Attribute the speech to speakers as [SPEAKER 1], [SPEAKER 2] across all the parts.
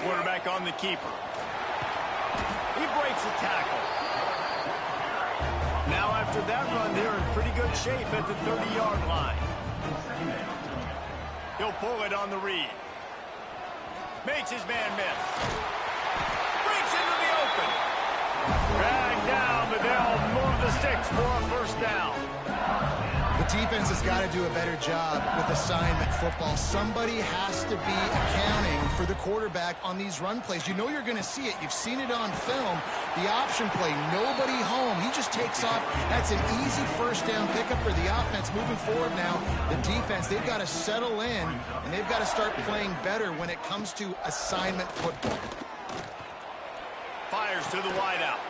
[SPEAKER 1] Quarterback on the keeper. He breaks a tackle. Now after that run, they're in pretty good shape at the 30-yard line. He'll pull it on the read. Makes his man miss. Breaks into the open. Dragged down, but they'll move the sticks for a first down.
[SPEAKER 2] The defense has got to do a better job with assignment football. Somebody has to be accounting for the quarterback on these run plays. You know you're going to see it. You've seen it on film. The option play, nobody home. He just takes off. That's an easy first down pickup for the offense. Moving forward now, the defense, they've got to settle in, and they've got to start playing better when it comes to assignment football.
[SPEAKER 1] Fires to the wideout.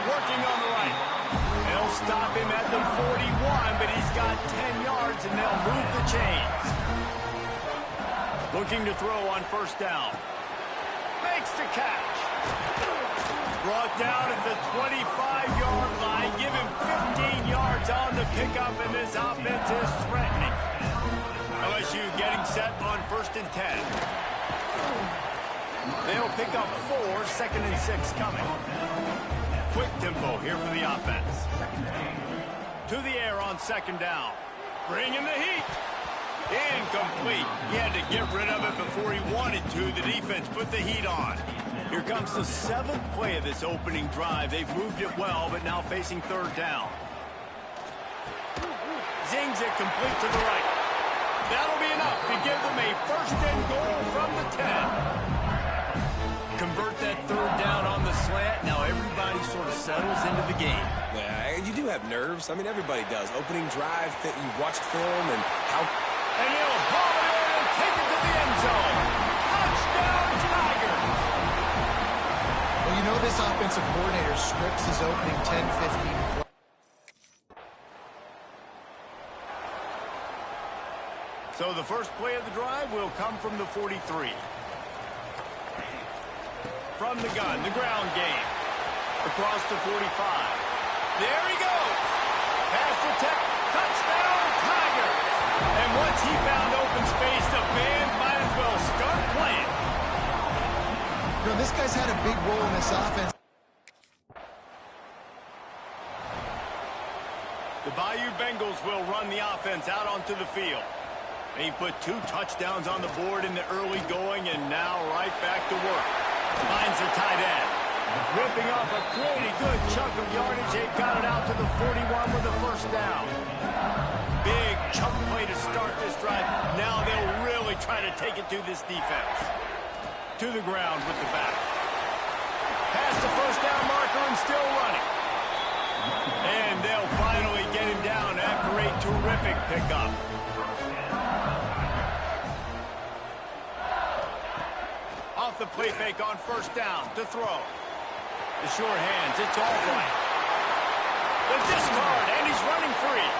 [SPEAKER 1] Working on the right. They'll stop him at the 41, but he's got 10 yards, and they'll move the chains. Looking to throw on first down. Makes the catch. Brought down at the 25-yard line. Give him 15 yards on the pickup, and this offense is threatening. LSU getting set on 1st and 10. They'll pick up 4, 2nd and 6 coming. Quick tempo here for the offense. To the air on 2nd down. Bringing the heat. Incomplete. He had to get rid of it before he wanted to. The defense put the heat on. Here comes the 7th play of this opening drive. They've moved it well, but now facing 3rd down. Zings it complete to the right. That'll be enough to give them a 1st and goal from the 10. Convert that 3rd down on the slant. Now everybody sort of settles into the game.
[SPEAKER 3] Yeah, you do have nerves. I mean, everybody does. Opening drive, that you watched film and how...
[SPEAKER 1] And he'll haul it in and take it to the end zone. Touchdown, Tiger!
[SPEAKER 2] Well, you know this offensive coordinator scripts his opening 10-15 play.
[SPEAKER 1] So the first play of the drive will come from the 43. From the gun, the ground game. Across the 45. There he goes. Pass protect. Touchdown, Tiger. And once he found open space, the band might as well start playing.
[SPEAKER 2] You know, this guy's had a big role in this offense.
[SPEAKER 1] The Bayou Bengals will run the offense out onto the field. They put 2 touchdowns on the board in the early going, and now right back to work. Finds the tight end. Ripping off a pretty good chunk of yardage. They got it out to the 41 with a first down. Big chunk play to start this drive. Now they'll really try to take it to this defense. To the ground with the back. Past the first down marker and still running. And they'll finally get him down after a terrific pickup. Off the play fake on first down to throw. The short hands, it's all right. The discard, and he's running free.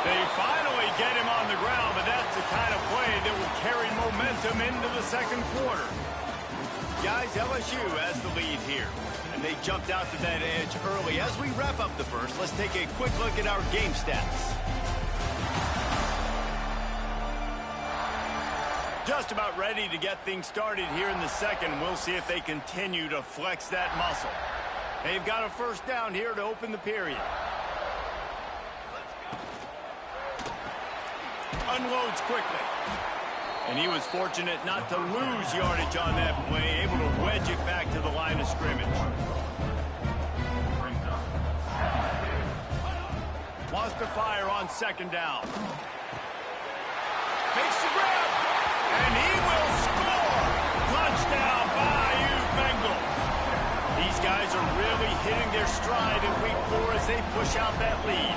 [SPEAKER 1] They finally get him on the ground, but that's the kind of play that will carry momentum into the 2nd quarter. Guys, LSU has the lead here, and they jumped out to that edge early. As we wrap up the first, let's take a quick look at our game stats. Just about ready to get things started here in the 2nd. We'll see if they continue to flex that muscle. They've got a first down here to open the period. Unloads quickly. And he was fortunate not to lose yardage on that play, able to wedge it back to the line of scrimmage. Wants to fire on 2nd down. Takes the grab. And he will score! Touchdown, Bayou Bengals! These guys are really hitting their stride in week 4 as they push out that lead.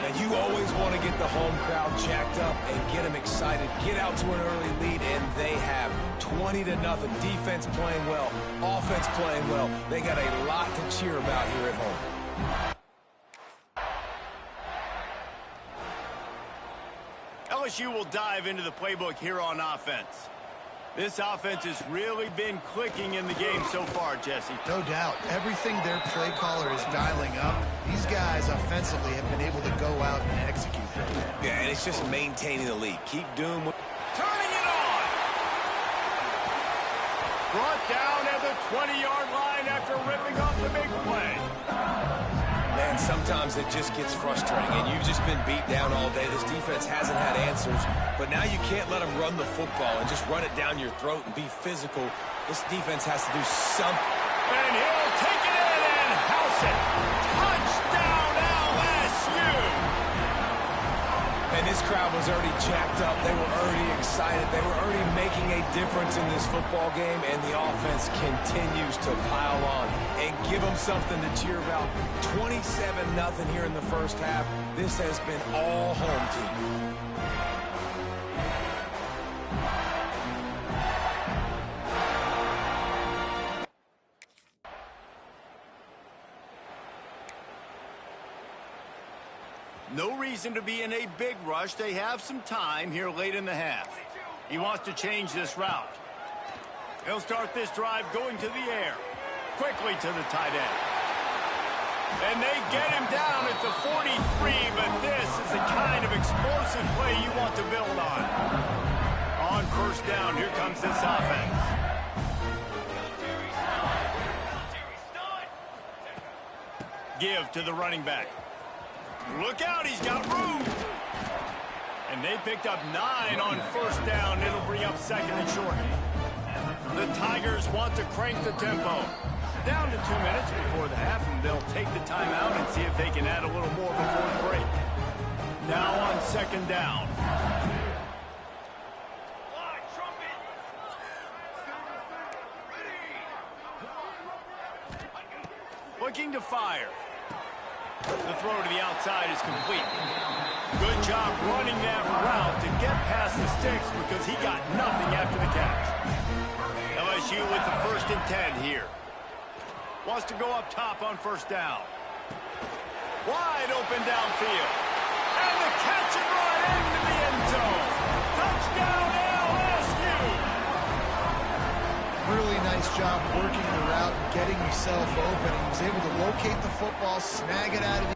[SPEAKER 3] Now, you always want to get the home crowd jacked up and get them excited. Get out to an early lead, and they have 20-0. Defense playing well, offense playing well. They got a lot to cheer about here at home.
[SPEAKER 1] LSU will dive into the playbook here on offense. This offense has really been clicking in the game so far, Jesse.
[SPEAKER 2] No doubt. Everything their play caller is dialing up, these guys offensively have been able to go out and execute.
[SPEAKER 3] Yeah, and it's just maintaining the lead. Keep doing what...
[SPEAKER 1] Turning it on! Brought down at the 20-yard line after ripping off the big play.
[SPEAKER 3] Man, sometimes it just gets frustrating, and you've just been beat down all day. This defense hasn't had answers, but now you can't let them run the football and just run it down your throat and be physical. This defense has to do something.
[SPEAKER 1] And he'll take it in and house it. Touchdown, LSU!
[SPEAKER 3] And this crowd was already jacked up. They were already excited. They were already making a difference in this football game, and the offense continues to pile on and give them something to cheer about. 27-0 here in the first half. This has been all home team.
[SPEAKER 1] No reason to be in a big rush. They have some time here late in the half. He wants to change this route. He'll start this drive going to the air. Quickly to the tight end. And they get him down at the 43, but this is the kind of explosive play you want to build on. On first down, here comes this offense. Give to the running back. Look out, he's got room. And they picked up 9 on first down. It'll bring up second and short. The Tigers want to crank the tempo. Down to 2 minutes before the half, and they'll take the timeout and see if they can add a little more before the break. Now on second down. Looking to fire. The throw to the outside is complete. Good job running that route to get past the sticks because he got nothing after the catch. LSU with the 1st and 10 here. Wants to go up top on first down. Wide open downfield. And the catch and run into the end zone. Touchdown LSU!
[SPEAKER 2] Really nice job working the route, getting himself open. He was able to locate the football, snag it out of the...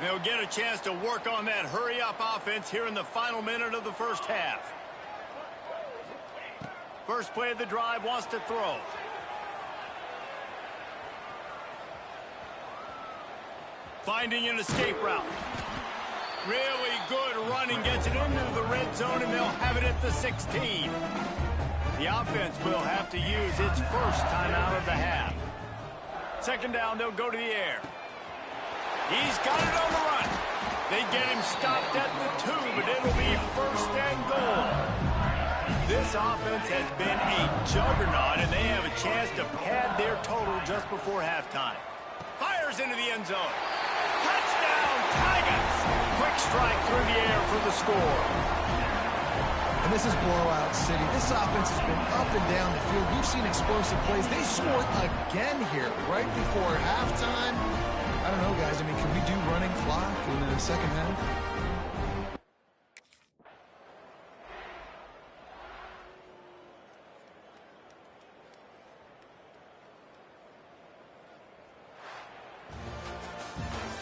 [SPEAKER 1] They'll get a chance to work on that hurry-up offense here in the final minute of the first half. First play of the drive, wants to throw. Finding an escape route. Really good running, gets it into the red zone, and they'll have it at the 16. The offense will have to use its first timeout of the half. Second down, they'll go to the air. He's got it on the run. They get him stopped at the 2, but it'll be first and goal. This offense has been a juggernaut, and they have a chance to pad their total just before halftime. Fires into the end zone. Touchdown, Tigers! Quick strike through the air for the score.
[SPEAKER 2] And this is blowout city. This offense has been up and down the field. We've seen explosive plays. They scored again here right before halftime. I don't know, guys. I mean, can we do running clock in the second half?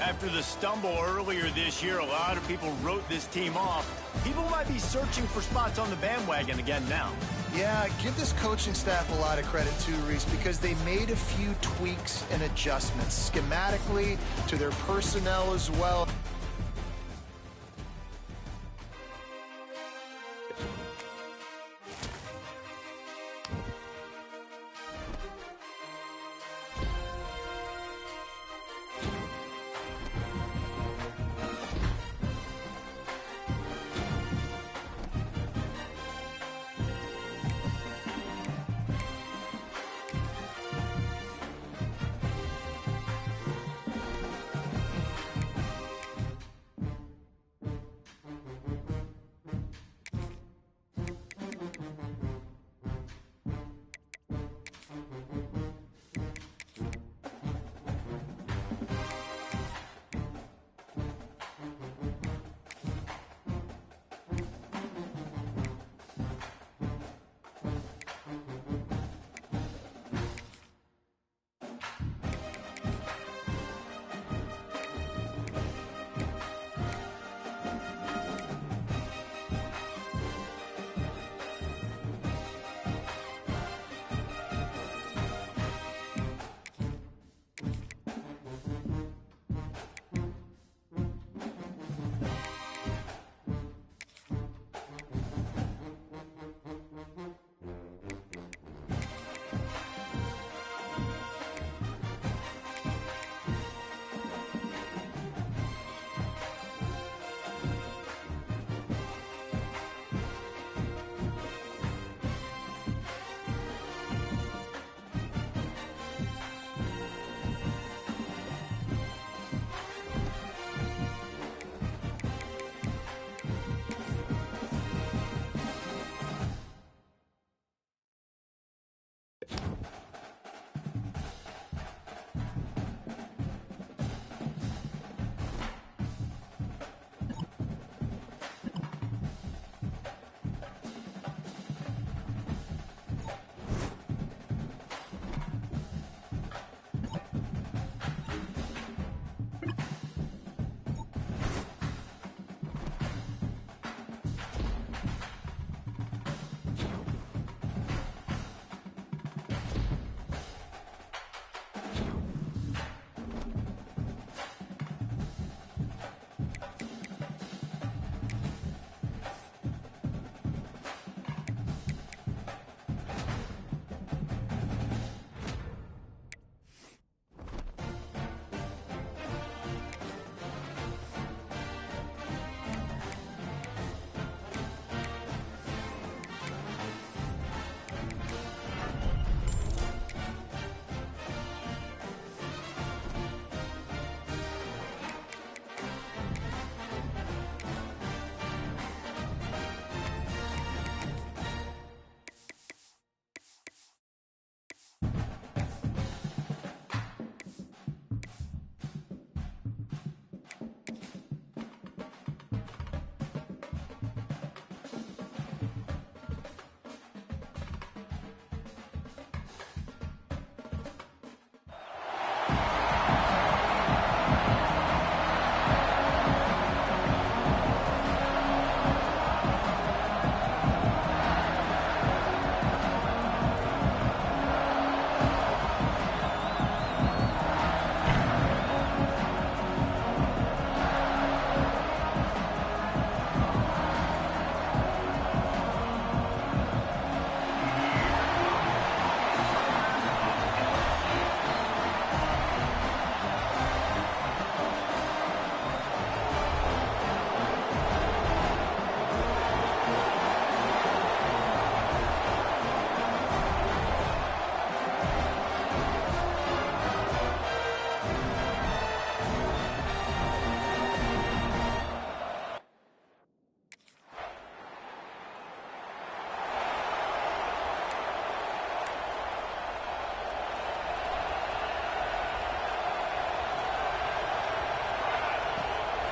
[SPEAKER 1] After the stumble earlier this year, a lot of people wrote this team off. People might be searching for spots on the bandwagon again now.
[SPEAKER 2] Yeah, give this coaching staff a lot of credit too, Reese, because they made a few tweaks and adjustments schematically to their personnel as well.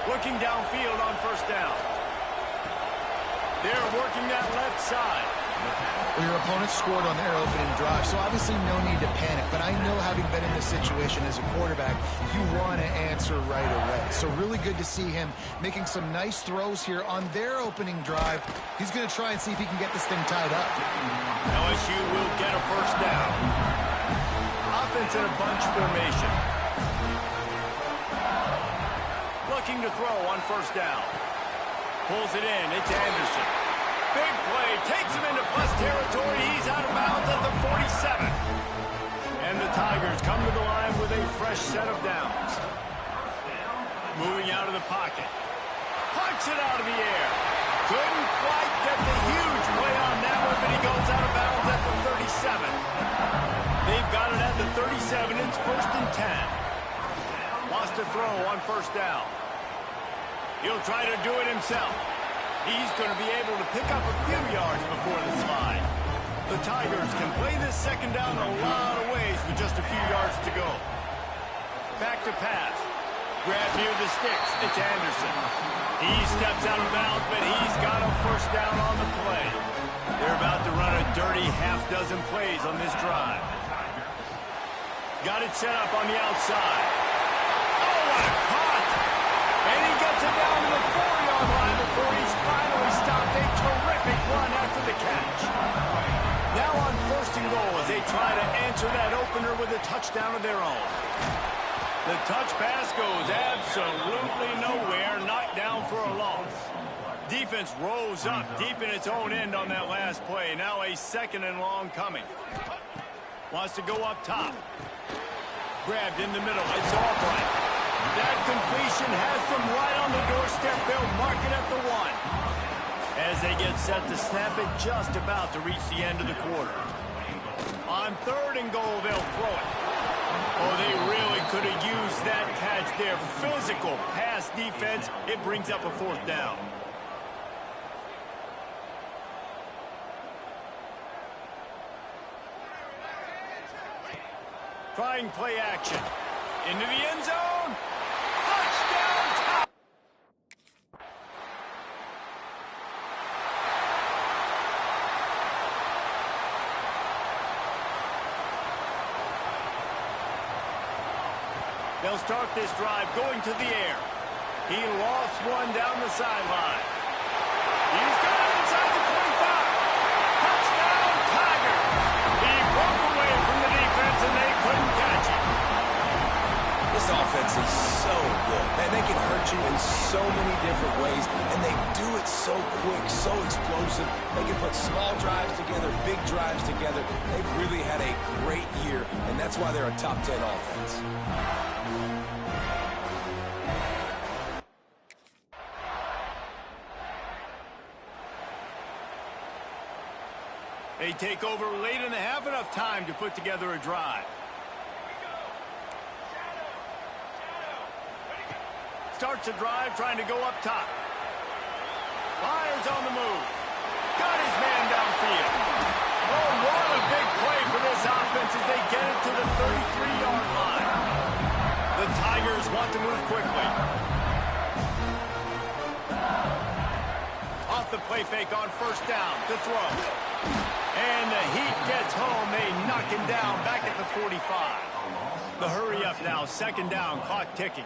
[SPEAKER 1] Looking downfield on first down. They're working that left side.
[SPEAKER 2] Well, your opponent scored on their opening drive, so obviously no need to panic. But I know, having been in this situation as a quarterback, you want to answer right away. So really good to see him making some nice throws here on their opening drive. He's going to try and see if he can get this thing tied up.
[SPEAKER 1] LSU will get a first down. Offense in a bunch formation. Looking to throw on first down. Pulls it in. It's Anderson. Big play. Takes him into plus territory. He's out of bounds at the 47. And the Tigers come to the line with a fresh set of downs. Moving out of the pocket. Punts it out of the air. Couldn't quite get the huge play on that one, but he goes out of bounds at the 37. They've got it at the 37. It's 1st and 10. Lost a throw on first down. He'll try to do it himself. He's going to be able to pick up a few yards before the slide. The Tigers can play this second down a lot of ways with just a few yards to go. Back to pass. Grab near the sticks. It's Anderson. He steps out of bounds, but he's got a first down on the play. They're about to run a dirty half-dozen plays on this drive. Got it set up on the outside. Oh, what a cut! And he gets it down to the 4-yard line before he's finally stopped. A terrific run after the catch. Now on 1st and goal as they try to answer that opener with a touchdown of their own. The touch pass goes absolutely nowhere, knocked down for a loss. Defense rose up deep in its own end on that last play. Now a 2nd and long coming. Wants to go up top. Grabbed in the middle. It's Albright. That completion has them right on the doorstep. They'll mark it at the 1. As they get set to snap it, just about to reach the end of the quarter. On 3rd and goal, they'll throw it. Oh, they really could have used that catch there. Physical pass defense. It brings up a 4th down. Trying play action. Into the end zone. Touchdown, Tigers! They'll start this drive going to the air. He lost one down the sideline. He's got it inside the 25. Touchdown, Tigers! He broke away from the defense and they couldn't catch him.
[SPEAKER 3] This offense is so good. Man, they can hurt you in so many different ways, and they do it so quick, so explosive. They can put small drives together, big drives together. They've really had a great year, and that's why they're a top 10 offense.
[SPEAKER 1] They take over late in the half, enough time to put together a drive. Starts a drive trying to go up top. Fires on the move. Got his man downfield. Oh, what a big play for this offense as they get it to the 33-yard line. The Tigers want to move quickly. Off the play fake on first down to throw. And the Heat gets home. They knock him down back at the 45. The hurry up now. 2nd down. Clock ticking.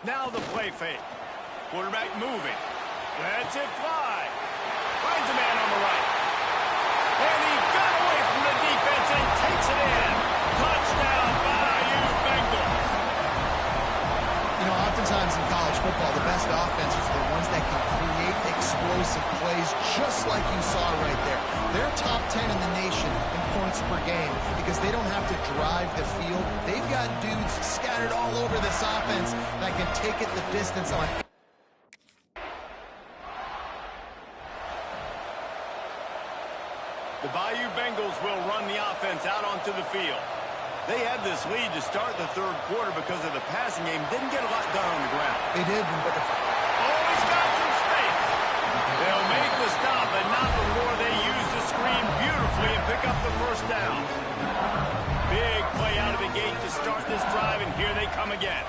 [SPEAKER 1] Now the play fake. Quarterback moving. Lets it fly. Finds a man on the right. And he got away from the defense and takes it in. Touchdown, Bayou Bengals.
[SPEAKER 2] You know, oftentimes in college football, the best offenses are the ones that can create explosive plays, just like you saw right there. They're top 10 in the nation in points per game because they don't have to drive the field. They've got dudes scattered all over this offense that can take it the distance on.
[SPEAKER 1] The Bayou Bengals will run the offense out onto the field. They had this lead to start the 3rd quarter because of the passing game. Didn't get a lot done on the ground.
[SPEAKER 2] They did, but
[SPEAKER 1] always got some space. They'll make the stop, but not before they use the screen beautifully and pick up the first down. Big play out of the gate to start this drive, and Here they come again.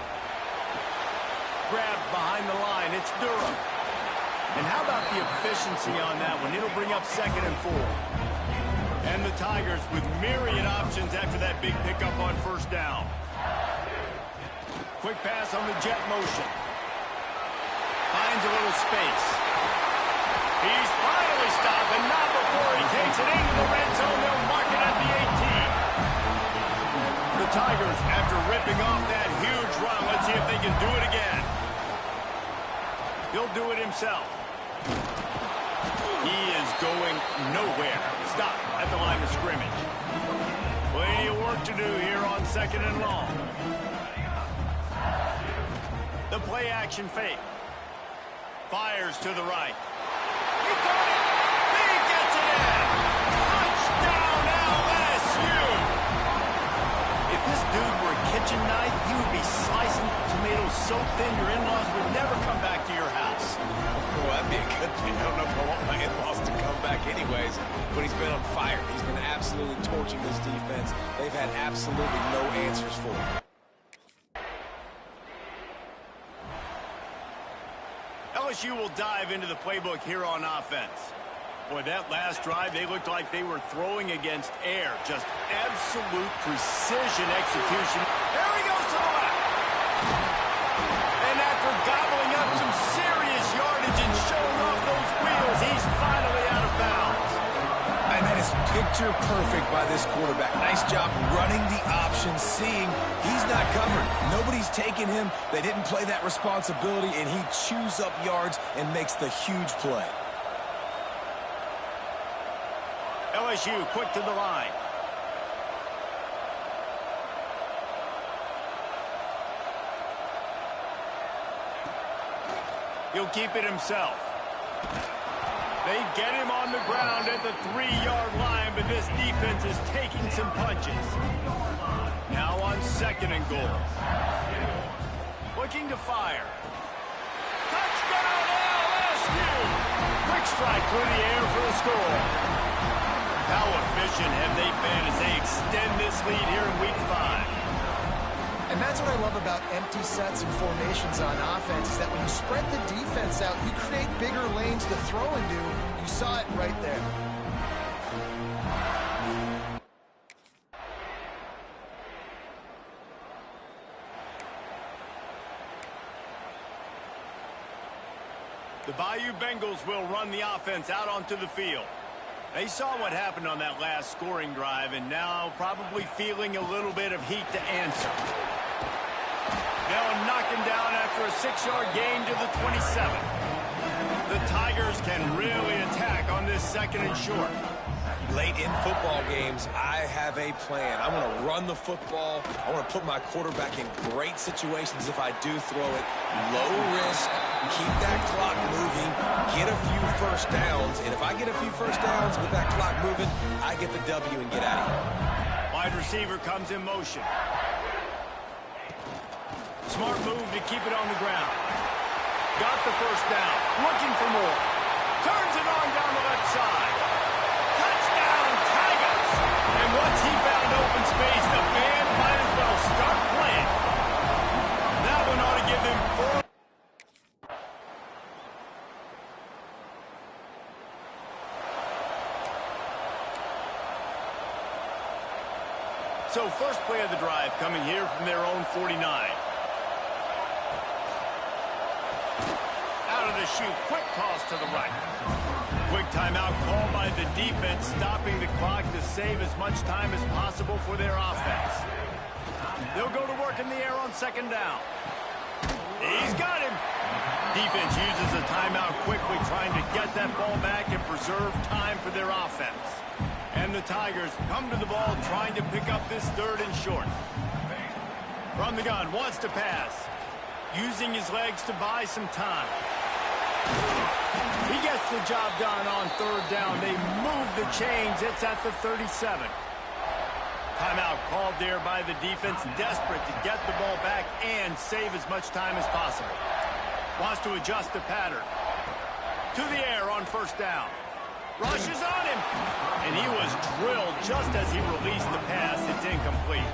[SPEAKER 1] Grab behind the line. It's Durham. And how about the efficiency on that one? It'll bring up 2nd and 4. And the Tigers with myriad options after that big pickup on 1st down. Quick pass on the jet motion. Finds a little space. He's finally stopped, and not before he takes it into the red zone. They'll mark it at the 18. The Tigers, after ripping off that huge run, let's see if they can do it again. He'll do it himself. He is going nowhere. Stop at the line of scrimmage. Plenty of work to do here on 2nd and long. The play action fake. Fires to the right. He got it. He gets it in. Touchdown LSU. If this dude were a kitchen knife, he would be slicing tomatoes so thin your in-laws would never come back to your house.
[SPEAKER 3] Well, that'd be a good thing. I don't know if I want my in-laws to come back anyways, but he's been on fire. He's been absolutely torching this defense. They've had absolutely no answers for him.
[SPEAKER 1] LSU will dive into the playbook here on offense. Boy, that last drive, they looked like they were throwing against air. Just absolute precision execution. There he goes to the left. And after gobbling up some serious yardage and showing off those wheels, he's finally out of bounds.
[SPEAKER 3] And that is picture perfect by this quarterback. Nice job running the option, seeing he's not covered. Nobody's taking him. They didn't play that responsibility, and he chews up yards and makes the huge play.
[SPEAKER 1] LSU quick to the line. He'll keep it himself. They get him on the ground at the 3-yard line, but this defense is taking some punches. Now on 2nd and goal. Looking to fire. Touchdown LSU! Quick strike through the air for the score. How efficient have they been as they extend this lead here in Week 5?
[SPEAKER 2] And that's what I love about empty sets and formations on offense, is that when you spread the defense out, you create bigger lanes to throw into. You saw it right there.
[SPEAKER 1] The Bayou Bengals will run the offense out onto the field. They saw what happened on that last scoring drive, and now probably feeling a little bit of heat to answer. They'll knock him down after a 6-yard gain to the 27. The Tigers can really attack on this 2nd and short.
[SPEAKER 3] Late in football games, I have a plan. I want to run the football. I want to put my quarterback in great situations if I do throw it. Low risk, keep that clock moving, get a few first downs. And if I get a few first downs with that clock moving, I get the W and get out of here.
[SPEAKER 1] Wide receiver comes in motion. Smart move to keep it on the ground. Got the first down. Looking for more. Turns it on down the left side. Touchdown, Tigers! And once he found open space, the band might as well start playing. That one ought to give them 4. So first play of the drive coming here from their own 49. Out of the chute, quick toss to the right. Quick timeout called by the defense, stopping the clock to save as much time as possible for their offense. They'll go to work in the air on 2nd down. He's got him. Defense uses a timeout quickly, trying to get that ball back and preserve time for their offense. And the Tigers come to the ball, trying to pick up this 3rd and short. From the gun, wants to pass. Using his legs to buy some time. He gets the job done on 3rd down. They move the chains. It's at the 37. Timeout called there by the defense, desperate to get the ball back and save as much time as possible. Wants to adjust the pattern. To the air on 1st down. Rushes on him. And he was drilled just as he released the pass. It's incomplete.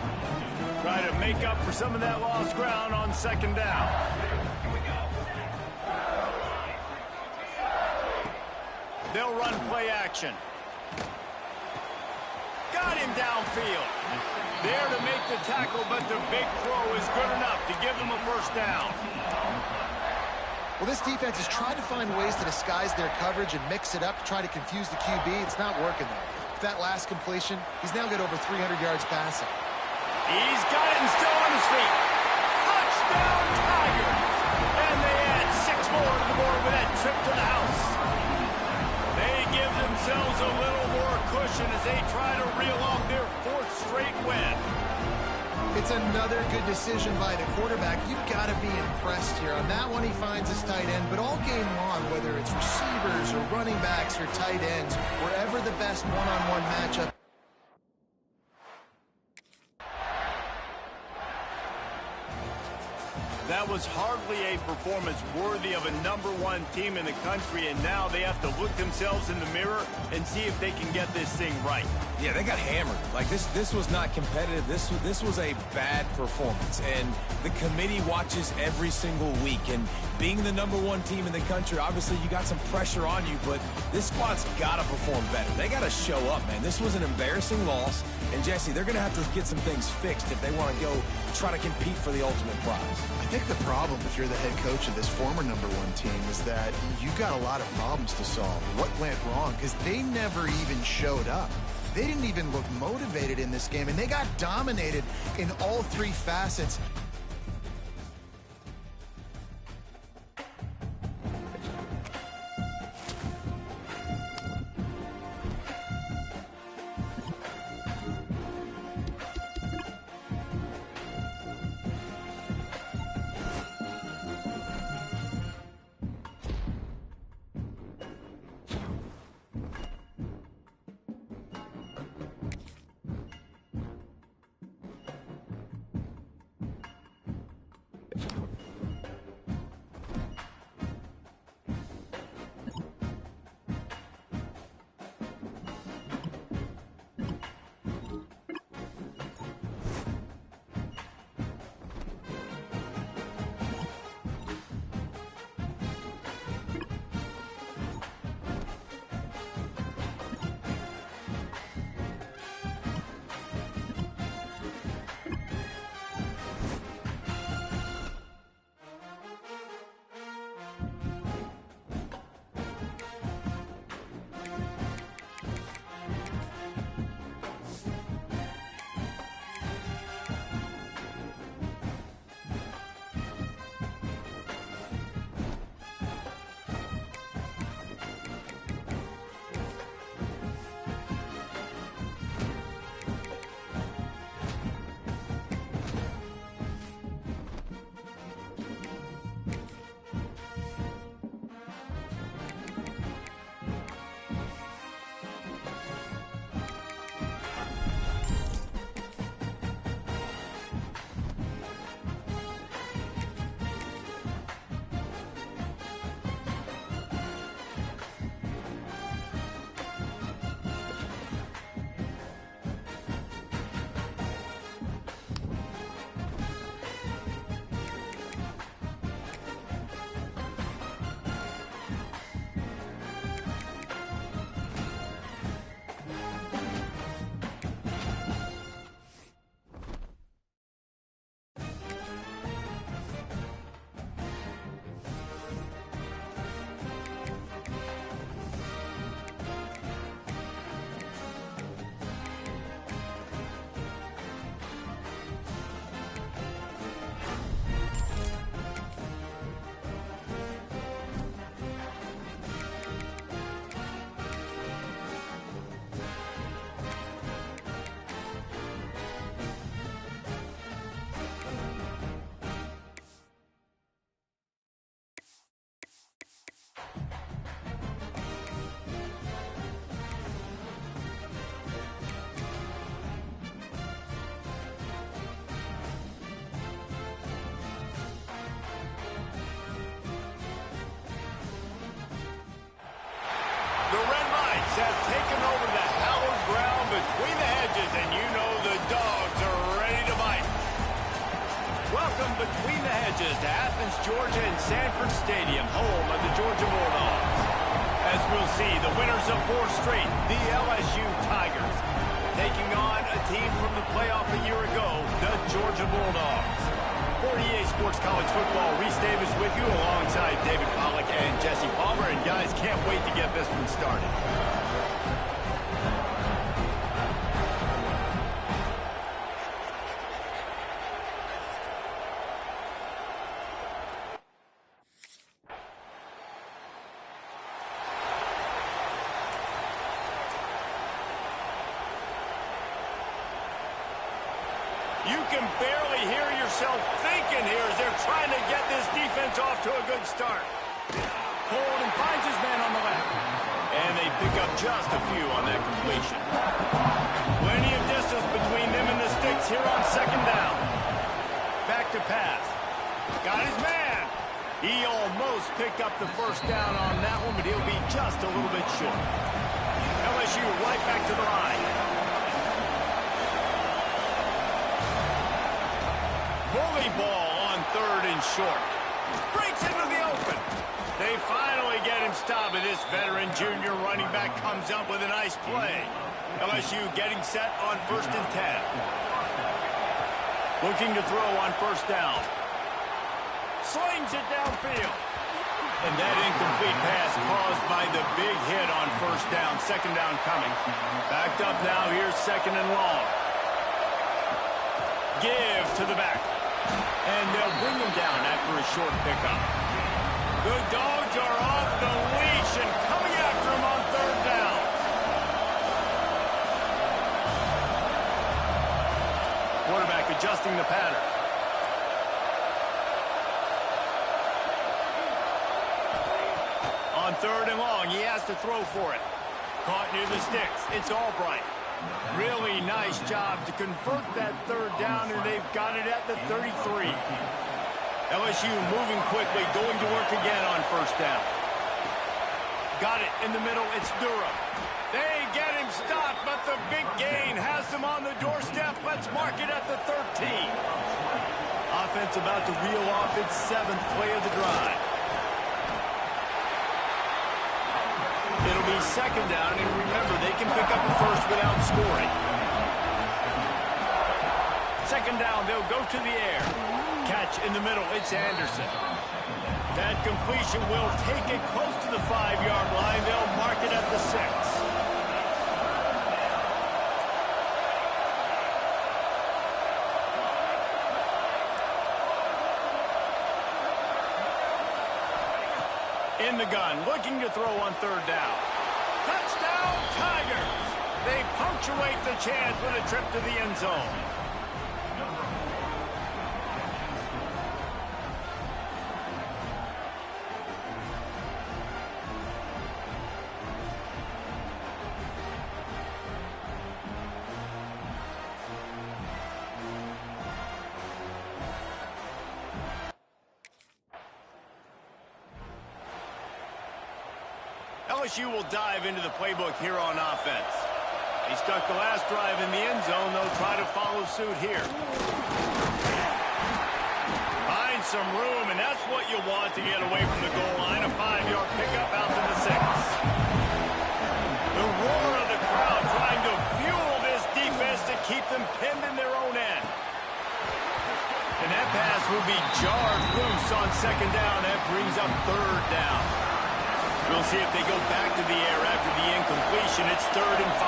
[SPEAKER 1] Try to make up for some of that lost ground on second down. They'll run play action. Got him downfield. There to make the tackle, but the big throw is good enough to give them a first down.
[SPEAKER 2] Well, this defense has tried to find ways to disguise their coverage and mix it up to try to confuse the QB. It's not working, though. With that last completion, he's now got over 300 yards passing.
[SPEAKER 1] He's got it and still on his feet. Touchdown, Tigers! And they add 6 more to the board with that trip to the house. They give themselves a little more cushion as they try to reel off their 4th straight win.
[SPEAKER 2] It's another good decision by the quarterback. You've got to be impressed here. On that one, he finds his tight end, but all game long, whether it's receivers or running backs or tight ends, wherever the best one-on-one matchup.
[SPEAKER 1] That was hardly a performance worthy of a #1 team in the country, and now they have to look themselves in the mirror and see if they can get this thing right.
[SPEAKER 3] Yeah, they got hammered. Like, this was not competitive. This was a bad performance, and the committee watches every single week. And being the #1 team in the country, obviously you got some pressure on you, but this squad's got to perform better. They got to show up, man. This was an embarrassing loss, and Jesse, they're going to have to get some things fixed if they want to go try to compete for the ultimate prize.
[SPEAKER 2] I think the problem, if you're the head coach of this former #1 team, is that you got a lot of problems to solve. What went wrong? Because they never even showed up. They didn't even look motivated in this game, and they got dominated in all 3 facets.
[SPEAKER 1] Welcome between the hedges to Athens, Georgia and Sanford Stadium, home of the Georgia Bulldogs. As we'll see, the winners of 4 straight, the LSU Tigers, taking on a team from the playoff a year ago, the Georgia Bulldogs. For EA Sports College Football, Reese Davis with you alongside David Pollack and Jesse Palmer. And guys, can't wait to get this one started. You can barely hear yourself thinking here as they're trying to get this defense off to a good start. Holden finds his man on the left. And they pick up just a few on that completion. Plenty of distance between them and the sticks here on second down. Back to pass. Got his man. He almost picked up the first down on that one, but he'll be just a little bit short. LSU right back to the line. Bully ball on 3rd and short. Breaks into the open. They finally get him stopped, and this veteran junior running back comes up with a nice play. LSU getting set on 1st and 10. Looking to throw on 1st down. Slings it downfield. And that incomplete pass caused by the big hit on 1st down. 2nd down coming. Backed up now. Here's 2nd and long. Give to the back. And they'll bring him down after a short pickup. The Dogs are off the leash and coming after him on 3rd down. Quarterback adjusting the pattern. On 3rd and long, he has to throw for it. Caught near the sticks. It's Albright. Really nice job to convert that 3rd down, and they've got it at the 33. LSU moving quickly, going to work again on 1st down. Got it in the middle. It's Durham. They get him stopped, but the big gain has them on the doorstep. Let's mark it at the 13. Offense about to reel off its 7th play of the drive. It'll be 2nd down, and remember, they can pick up a first without scoring. 2nd down, they'll go to the air. Catch in the middle, it's Anderson. That completion will take it close to the 5-yard line. They'll mark it at the 6. In the gun, looking to throw on 3rd down. Touchdown, Tigers! They punctuate the chance with a trip to the end zone. LSU will dive into the playbook here on offense. They stuck the last drive in the end zone. They'll try to follow suit here. Find some room, and that's what you want to get away from the goal line. A 5-yard pickup out to the 6. The roar of the crowd trying to fuel this defense to keep them pinned in their own end. And that pass will be jarred loose on 2nd down. That brings up 3rd down. We'll see if they go back to the air after the incompletion. It's 3rd and 5.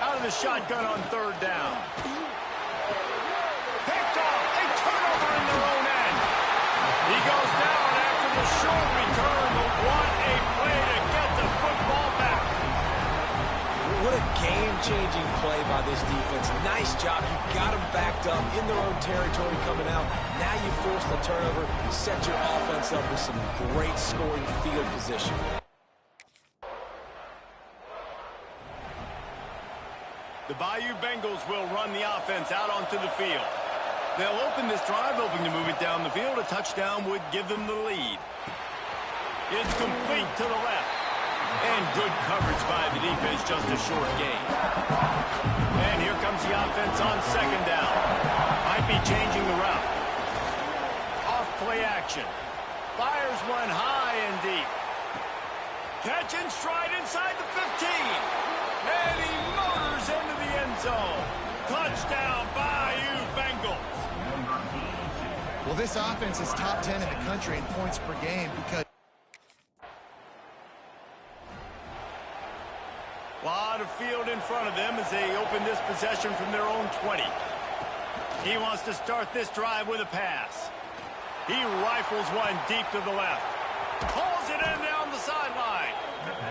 [SPEAKER 1] Out of the shotgun on 3rd down. Picked off. A turnover in their own end. He goes down after the short return. But what a play to get the football back.
[SPEAKER 3] What a game-changing play by this defense. Nice job. You got them backed up in their own territory coming out. Now you force the turnover, set your offense up with some great scoring field position.
[SPEAKER 1] The Bayou Bengals will run the offense out onto the field. They'll open this drive, hoping to move it down the field. A touchdown would give them the lead. It's complete to the left. And good coverage by the defense, just a short gain. And here comes the offense on second down. Might be changing the route. Off play action. Fires one high and deep. Catch and stride inside the 15. And he motors into the end zone. Touchdown, Bayou Bengals.
[SPEAKER 2] Well, this offense is top 10 in the country in points per game because
[SPEAKER 1] a lot of field in front of them as they open this possession from their own 20. He wants to start this drive with a pass. He rifles one deep to the left. Pulls it in down the sideline.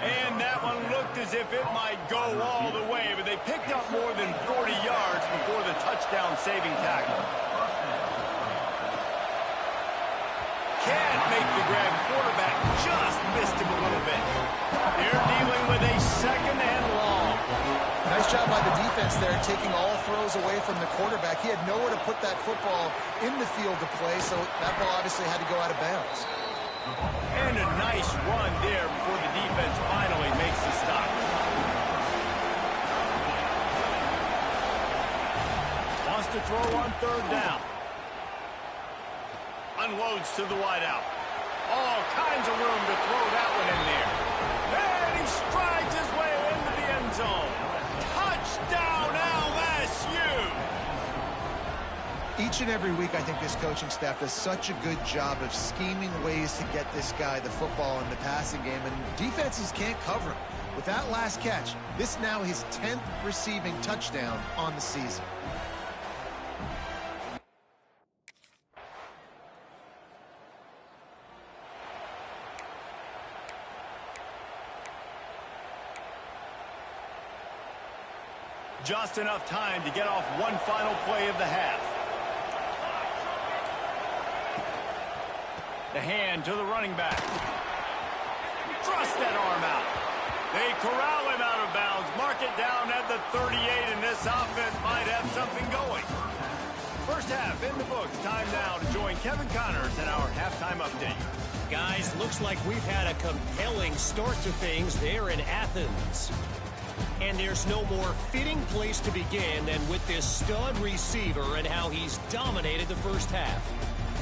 [SPEAKER 1] And that one looked as if it might go all the way, but they picked up more than 40 yards before the touchdown-saving tackle. Can't make the grab. Quarterback just missed him a little bit. They're dealing with a second and long.
[SPEAKER 2] Nice job by the defense there, taking all throws away from the quarterback. He had nowhere to put that football in the field to play, so that ball obviously had to go out of bounds.
[SPEAKER 1] And a nice run there before the defense finally makes the stop. Wants to throw on third down. Unloads to the wideout. All kinds of room to throw that one in there. And he strides his way into the end zone. Touchdown, LSU!
[SPEAKER 2] Each and every week, I think this coaching staff does such a good job of scheming ways to get this guy the football in the passing game, and defenses can't cover him. With that last catch, this now his 10th receiving touchdown on the season.
[SPEAKER 1] Just enough time to get off one final play of the half. The hand to the running back. Thrust that arm out. They corral him out of bounds. Mark it down at the 38, and this offense might have something going. First half in the books. Time now to join Kevin Connors in our halftime update.
[SPEAKER 4] Guys, looks like we've had a compelling start to things there in Athens. And there's no more fitting place to begin than with this stud receiver and how he's dominated the first half.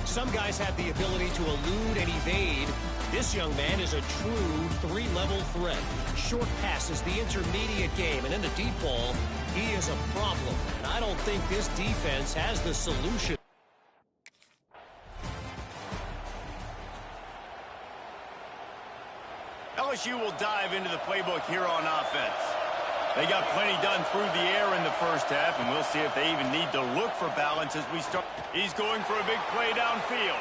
[SPEAKER 4] Some guys have the ability to elude and evade. This young man is a true three-level threat. Short passes, the intermediate game, and in the deep ball, he is a problem. And I don't think this defense has the solution.
[SPEAKER 1] LSU will dive into the playbook here on offense. They got plenty done through the air in the first half, and we'll see if they even need to look for balance as we start. He's going for a big play downfield.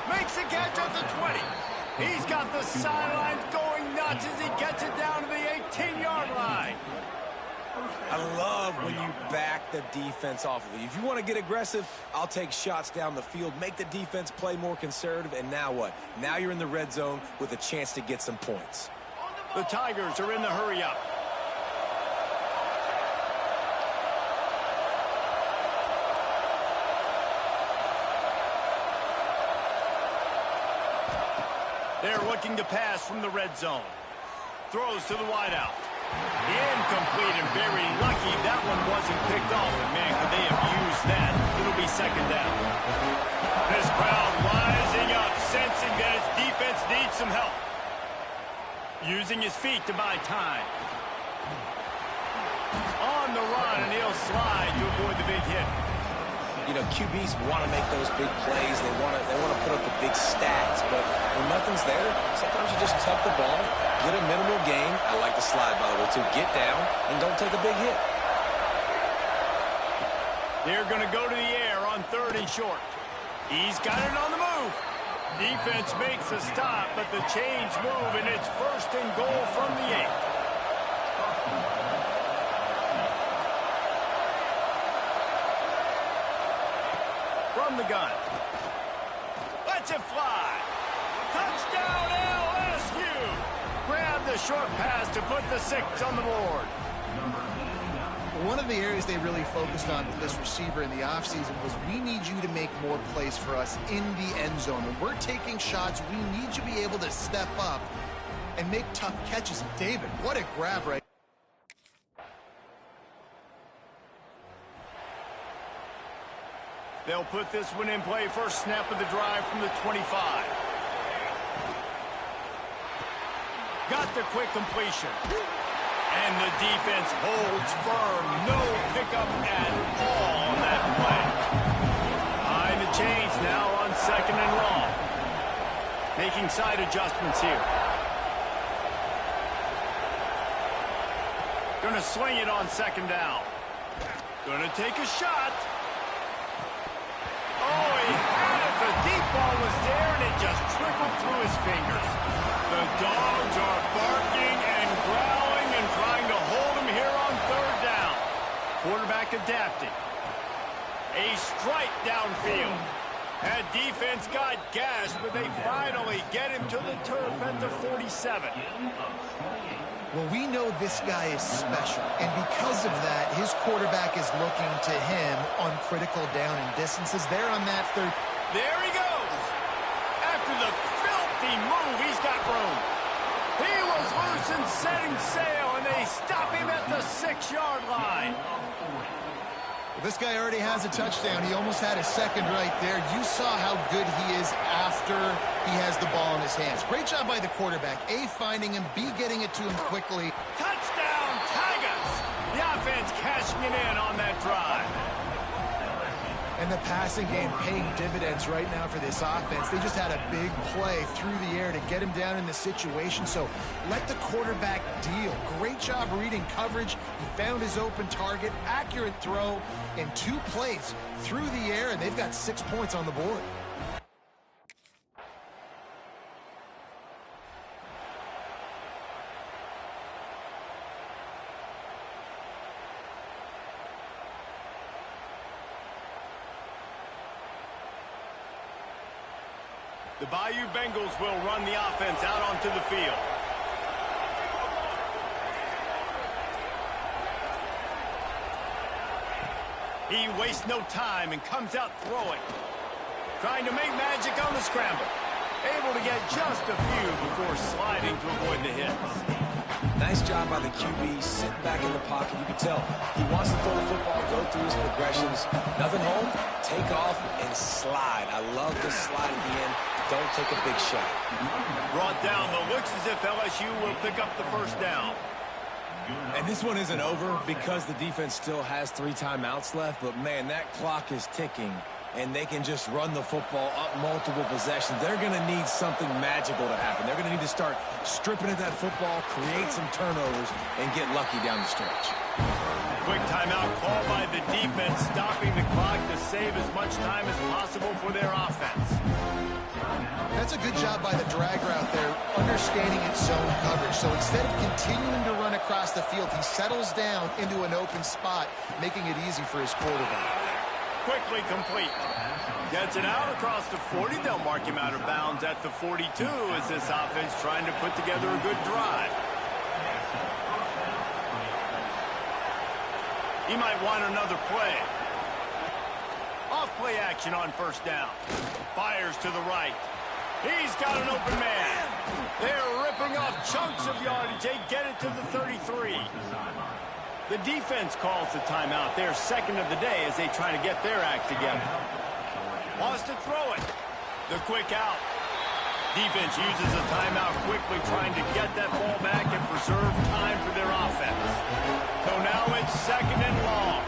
[SPEAKER 1] Makes a catch at the 20. He's got the sidelines going nuts as he gets it down to the 18-yard line.
[SPEAKER 3] I love when you back the defense off of you. If you want to get aggressive, I'll take shots down the field, make the defense play more conservative, and now what? Now you're in the red zone with a chance to get some points.
[SPEAKER 1] The Tigers are in the hurry-up. They're looking to pass from the red zone. Throws to the wideout. Incomplete and very lucky that one wasn't picked off. And man, could they have used that? It'll be second down. This crowd rising up, sensing that its defense needs some help. Using his feet to buy time. On the run, and he'll slide to avoid the big hit.
[SPEAKER 3] You know, QBs want to make those big plays. They want to put up the big stats. But when nothing's there, sometimes you just tuck the ball, get a minimal gain. I like the slide, by the way, too. Get down and don't take a big hit.
[SPEAKER 1] They're going to go to the air on third and short. He's got it on the move. Defense makes a stop, but the change move, and it's first and goal from the 8. From the gun. Lets it fly. Touchdown, LSU. Grab the short pass to put the 6 on the board.
[SPEAKER 2] One of the areas they really focused on with this receiver in the offseason was we need you to make more plays for us in the end zone. When we're taking shots, we need you to be able to step up and make tough catches. David, what a grab right.
[SPEAKER 1] They'll put this one in play. First snap of the drive from the 25. Got the quick completion. And the defense holds firm. No pickup at all on that play. Behind the chains now on 2nd and long. Making side adjustments here. Gonna swing it on 2nd down. Gonna take a shot. Oh, he had it. The deep ball was there, and it just trickled through his fingers. The dogs are barking and growling and trying to hold him here on 3rd down. Quarterback adapting. A strike downfield. That defense got gashed, but they finally get him to the turf at the 47.
[SPEAKER 2] Well, we know this guy is special, and because of that, his quarterback is looking to him on critical down and distances. There on that 3rd.
[SPEAKER 1] There he goes. After the filthy move, he's got room. He was loose and setting sail, and they stop him at the 6-yard line.
[SPEAKER 2] Well, this guy already has a touchdown. He almost had a second right there. You saw how good he is after he has the ball in his hands. Great job by the quarterback. A, finding him. B, getting it to him quickly.
[SPEAKER 1] Touchdown, Tigers! The offense cashing it in on that drive.
[SPEAKER 2] And the passing game paying dividends right now for this offense. They just had a big play through the air to get him down in the situation. So let the quarterback deal. Great job reading coverage. He found his open target, accurate throw, and 2 plays through the air, and they've got 6 points on the board.
[SPEAKER 1] The Bayou Bengals will run the offense out onto the field. He wastes no time and comes out throwing. Trying to make magic on the scramble. Able to get just a few before sliding to avoid the hits.
[SPEAKER 3] Nice job by the QB, sitting back in the pocket. You can tell he wants to throw the football, go through his progressions. Nothing home, take off, and slide. I love the slide at the end. Don't take a big shot.
[SPEAKER 1] Brought down, but looks as if LSU will pick up the first down.
[SPEAKER 3] And this one isn't over because the defense still has 3 timeouts left. But, man, that clock is ticking. And they can just run the football up multiple possessions. They're going to need something magical to happen. They're going to need to start stripping at that football, create some turnovers, and get lucky down the stretch.
[SPEAKER 1] Quick timeout called by the defense, stopping the clock to save as much time as possible for their offense.
[SPEAKER 2] That's a good job by the drag route there, understanding its zone coverage. So instead of continuing to run across the field, he settles down into an open spot, making it easy for his quarterback.
[SPEAKER 1] Quickly complete. Gets it out across the 40. They'll mark him out of bounds at the 42 as this offense trying to put together a good drive. He might want another play. Off play action on first down. Fires to the right. He's got an open man. They're ripping off chunks of yardage. They get it to the 33. The defense calls the timeout. Their second of the day as they try to get their act together. Wants to throw it. The quick out. Defense uses a timeout quickly, trying to get that ball back and preserve time for their offense. So now it's 2nd and long.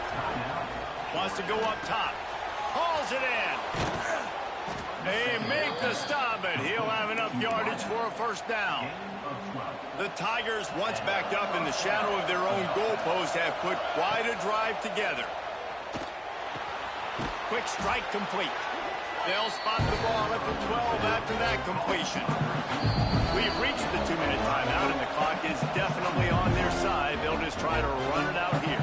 [SPEAKER 1] Wants to go up top. Hauls it in. They make the stop, but he'll have enough yardage for a first down. The Tigers, once backed up in the shadow of their own goalpost, have put quite a drive together. Quick strike complete. They'll spot the ball at the 12 after that completion. We've reached the 2-minute timeout, and the clock is definitely on their side. They'll just try to run it out here.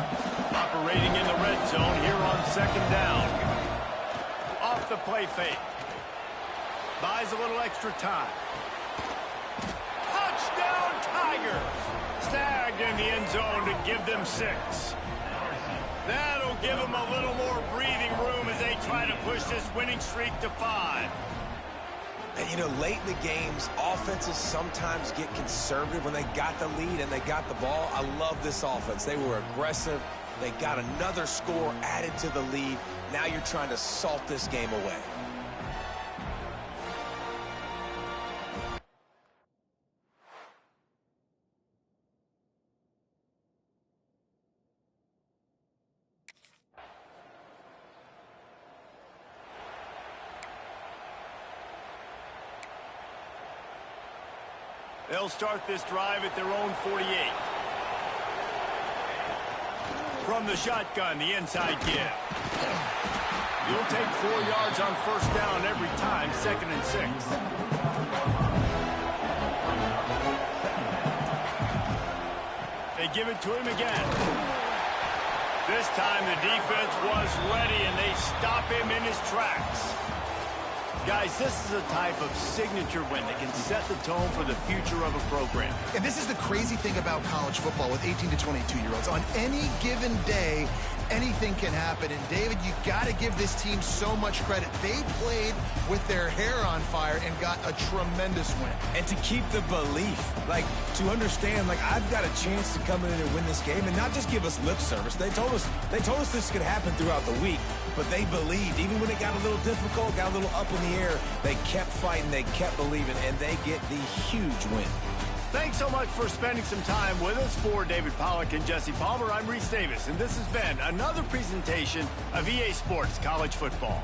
[SPEAKER 1] Operating in the red zone here on 2nd down. Off the play fake. Buys a little extra time. Touchdown, Tigers! Snagged in the end zone to give them 6. That'll give them a little more breathing room as they try to push this winning streak to 5.
[SPEAKER 3] And, you know, late in the games, offenses sometimes get conservative when they got the lead and they got the ball. I love this offense. They were aggressive. They got another score added to the lead. Now you're trying to salt this game away.
[SPEAKER 1] They'll start this drive at their own 48. From the shotgun, the inside give. You'll take 4 yards on first down every time, 2nd and 6. They give it to him again. This time the defense was ready, and they stop him in his tracks. Guys, this is a type of signature win that can set the tone for the future of a program.
[SPEAKER 2] And this is the crazy thing about college football with 18 to 22-year-olds. On any given day, anything can happen. And, David, you got to give this team so much credit. They played with their hair on fire and got a tremendous win.
[SPEAKER 3] And to keep the belief, like, to understand, like, I've got a chance to come in and win this game and not just give us lip service. They told us this could happen throughout the week, but they believed. Even when it got a little difficult, got a little up in the air, they kept fighting, they kept believing, and they get the huge win.
[SPEAKER 1] Thanks so much for spending some time with us. For David Pollack and Jesse Palmer, I'm Reese Davis, and this has been another presentation of EA Sports College Football.